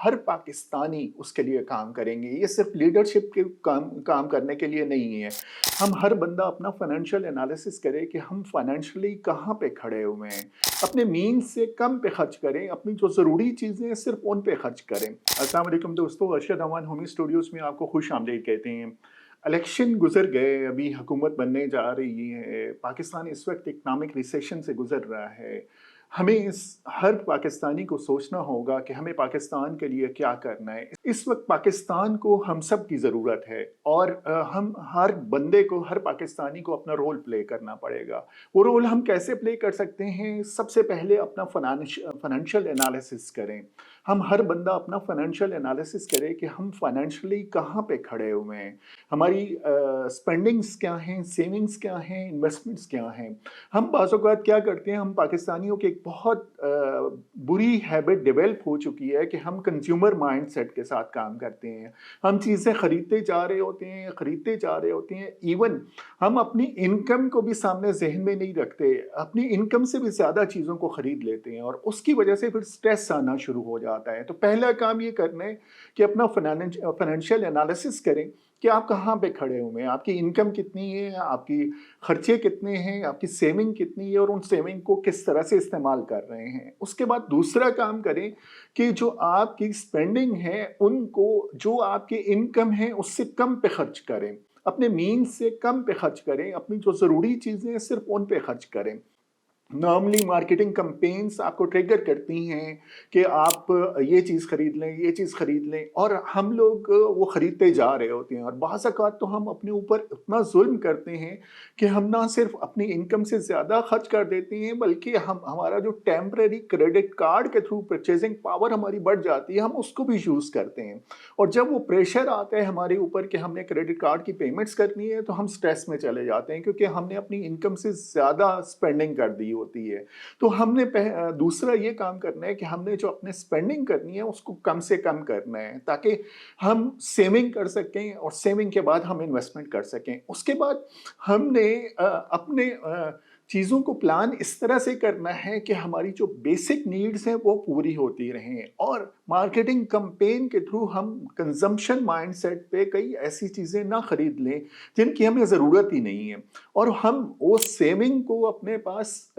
हर पाकिस्तानी उसके लिए काम करेंगे। ये सिर्फ लीडरशिप के काम करने के लिए नहीं है। हम हर बंदा अपना फाइनेंशियल एनालिसिस करे कि हम फाइनेंशियली कहाँ पे खड़े हुए हैं। अपने मीन्स से कम पे खर्च करें, अपनी जो ज़रूरी चीज़ें हैं सिर्फ उन पे खर्च करें। अस्सलाम वालेकुम दोस्तों, अरशद अमान होमी स्टूडियोज़ में आपको खुश आमदीद कहते हैं। इलेक्शन गुजर गए, अभी हुकूमत बनने जा रही है। पाकिस्तान इस वक्त इकनॉमिक रिसेशन से गुजर रहा है। हमें हर पाकिस्तानी को सोचना होगा कि हमें पाकिस्तान के लिए क्या करना है। इस वक्त पाकिस्तान को हम सब की ज़रूरत है और हम हर बंदे को, हर पाकिस्तानी को अपना रोल प्ले करना पड़ेगा। वो रोल हम कैसे प्ले कर सकते हैं? सबसे पहले अपना फाइनेंशियल एनालिसिस करें। हम हर बंदा अपना फाइनेंशियल एनालिसिस करे कि हम फाइनेंशियली कहाँ पे खड़े हुए हैं। हमारी स्पेंडिंग्स क्या हैं, सेविंग्स क्या हैं, इन्वेस्टमेंट्स क्या हैं। हम बाज़ औक़ात क्या करते हैं, हम पाकिस्तानियों की एक बहुत बुरी हैबिट डेवलप हो चुकी है कि हम कंज्यूमर माइंडसेट के साथ काम करते हैं। हम चीज़ें खरीदते जा रहे होते हैं, खरीदते जा रहे होते हैं। इवन हम अपनी इनकम को भी सामने ज़हन में नहीं रखते, अपनी इनकम से भी ज़्यादा चीज़ों को खरीद लेते हैं और उसकी वजह से फिर स्ट्रेस आना शुरू हो जाता है। तो पहला काम ये करना है कि अपना फाइनेंशियल एनालिसिस करें कि आप कहाँ पे खड़े हुए हैं, आपकी इनकम कितनी है, आपकी खर्चे कितने हैं, आपकी सेविंग कितनी है और उन सेविंग को किस तरह से इस्तेमाल कर रहे हैं। उसके बाद दूसरा काम करें कि जो आपकी स्पेंडिंग है उनको, जो आपकी इनकम है उससे कम पे खर्च करें। अपने मीन्स से कम पे खर्च करें, अपनी जो ज़रूरी चीज़ें हैं सिर्फ उन पे खर्च करें। नॉर्मली मार्केटिंग कैंपेन्स आपको ट्रिगर करती हैं कि आप ये चीज़ खरीद लें, ये चीज़ खरीद लें और हम लोग वो खरीदते जा रहे होते हैं और बाज़ औक़ात तो हम अपने ऊपर इतना ज़ुल्म करते हैं कि हम ना सिर्फ अपनी इनकम से ज़्यादा खर्च कर देते हैं बल्कि हम हमारा जो टेम्परेरी क्रेडिट कार्ड के थ्रू परचेजिंग पावर हमारी बढ़ जाती है, हम उसको भी यूज़ करते हैं। और जब वो प्रेशर आता है हमारे ऊपर कि हमने क्रेडिट कार्ड की पेमेंट्स करनी है तो हम स्ट्रेस में चले जाते हैं क्योंकि हमने अपनी इनकम से ज़्यादा स्पेंडिंग कर दी होती है। तो हमने दूसरा ये काम करना है कि हमने जो अपने स्पेंडिंग करनी है उसको कम से कम करना है ताकि हम सेविंग कर सकें और सेविंग के बाद हम इन्वेस्टमेंट कर सकें। उसके बाद हमने अपने चीज़ों को प्लान इस तरह से करना है कि हमारी जो बेसिक नीड्स हैं वो पूरी होती रहें और मार्केटिंग कैंपेन के थ्रू हम कंजम्पशन माइंडसेट पे कई ऐसी चीज़ें ना खरीद लें जिनकी हमें ज़रूरत ही नहीं है और हम वो सेविंग को अपने पास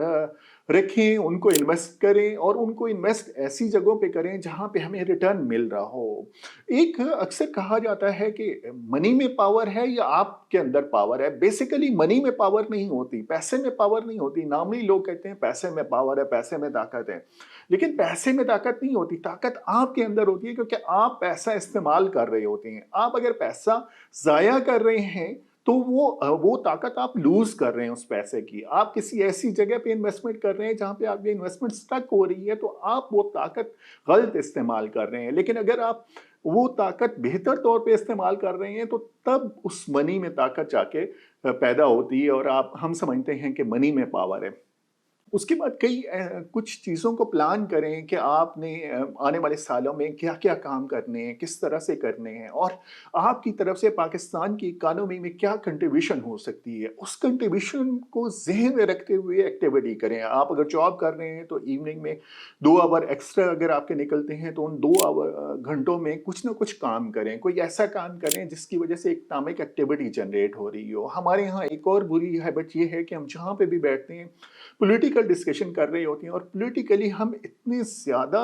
रखें, उनको इन्वेस्ट करें और उनको इन्वेस्ट ऐसी जगहों पे करें जहाँ पे हमें रिटर्न मिल रहा हो। एक अक्सर कहा जाता है कि मनी में पावर है या आपके अंदर पावर है। बेसिकली मनी में पावर नहीं होती, पैसे में पावर नहीं होती। नॉर्मली लोग कहते हैं पैसे में पावर है, पैसे में ताकत है। लेकिन पैसे में ताकत नहीं होती, ताकत आपके अंदर होती है क्योंकि आप पैसा इस्तेमाल कर रहे होते हैं। आप अगर पैसा ज़ाया कर रहे हैं तो वो ताकत आप लूज़ कर रहे हैं उस पैसे की। आप किसी ऐसी जगह पे इन्वेस्टमेंट कर रहे हैं जहाँ पे आपकी इन्वेस्टमेंट स्टक हो रही है तो आप वो ताकत गलत इस्तेमाल कर रहे हैं। लेकिन अगर आप वो ताकत बेहतर तौर पे इस्तेमाल कर रहे हैं तो तब उस मनी में ताकत जाके पैदा होती है और हम समझते हैं कि मनी में पावर है। उसके बाद कुछ चीज़ों को प्लान करें कि आपने आने वाले सालों में क्या-क्या काम करने हैं, किस तरह से करने हैं और आपकी तरफ से पाकिस्तान की इकॉनमी में क्या कंट्रीब्यूशन हो सकती है। उस कंट्रीब्यूशन को ज़हन में रखते हुए एक्टिविटी करें। आप अगर जॉब कर रहे हैं तो इवनिंग में 2 आवर एक्स्ट्रा अगर आपके निकलते हैं तो उन 2 घंटों में कुछ ना कुछ काम करें। कोई ऐसा काम करें जिसकी वजह से इकनॉमिक एक्टिविटी जनरेट हो रही हो। हमारे यहाँ एक और बुरी हैबिट ये है कि हम जहाँ पे भी बैठते हैं पॉलिटिकल डिस्कशन कर रही होती हैं और पॉलिटिकली हम इतने ज़्यादा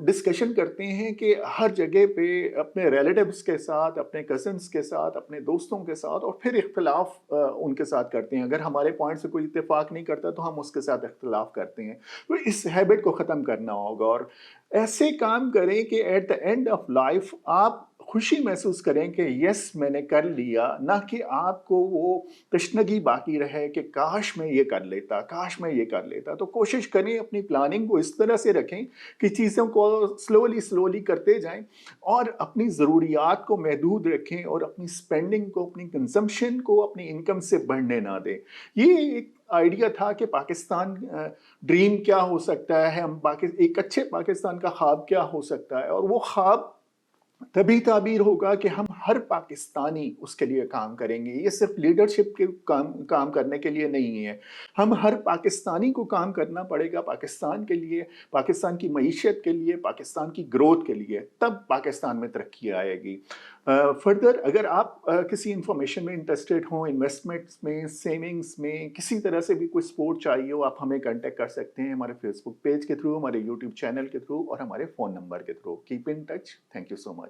डिस्कशन करते हैं कि हर जगह पे अपने रिलेटिव्स के साथ, अपने कज़न्स के साथ, अपने दोस्तों के साथ और फिर इख्तिलाफ उनके साथ करते हैं। अगर हमारे पॉइंट से कोई इत्तेफाक नहीं करता तो हम उसके साथ इख्तिलाफ करते हैं। तो इस हैबिट को ख़त्म करना होगा और ऐसे काम करें कि at the end of life आप खुशी महसूस करें कि यस मैंने कर लिया, ना कि आपको वो तशनगी बाकी रहे कि काश मैं ये कर लेता, काश मैं ये कर लेता। तो कोशिश करें अपनी प्लानिंग को इस तरह से रखें कि चीज़ों को स्लोली करते जाएं और अपनी ज़रूरियात को महदूद रखें और अपनी स्पेंडिंग को, अपनी कंजम्पशन को अपनी इनकम से बढ़ने ना दें। ये एक आइडिया था कि पाकिस्तान ड्रीम क्या हो सकता है, एक अच्छे पाकिस्तान का ख्वाब क्या हो सकता है और वो ख्वाब तभी ताबीर होगा कि हम हर पाकिस्तानी उसके लिए काम करेंगे। ये सिर्फ लीडरशिप के काम करने के लिए नहीं है। हम हर पाकिस्तानी को काम करना पड़ेगा पाकिस्तान के लिए, पाकिस्तान की मईशत के लिए, पाकिस्तान की ग्रोथ के लिए, तब पाकिस्तान में तरक्की आएगी। फर्दर अगर आप किसी इंफॉर्मेशन में इंटरेस्टेड हों, इन्वेस्टमेंट्स में, सेविंग्स में, किसी तरह से भी कोई सपोर्ट चाहिए हो, आप हमें कांटेक्ट कर सकते हैं हमारे फेसबुक पेज के थ्रू, हमारे यूट्यूब चैनल के थ्रू और हमारे फ़ोन नंबर के through. Keep in touch. Thank you so much.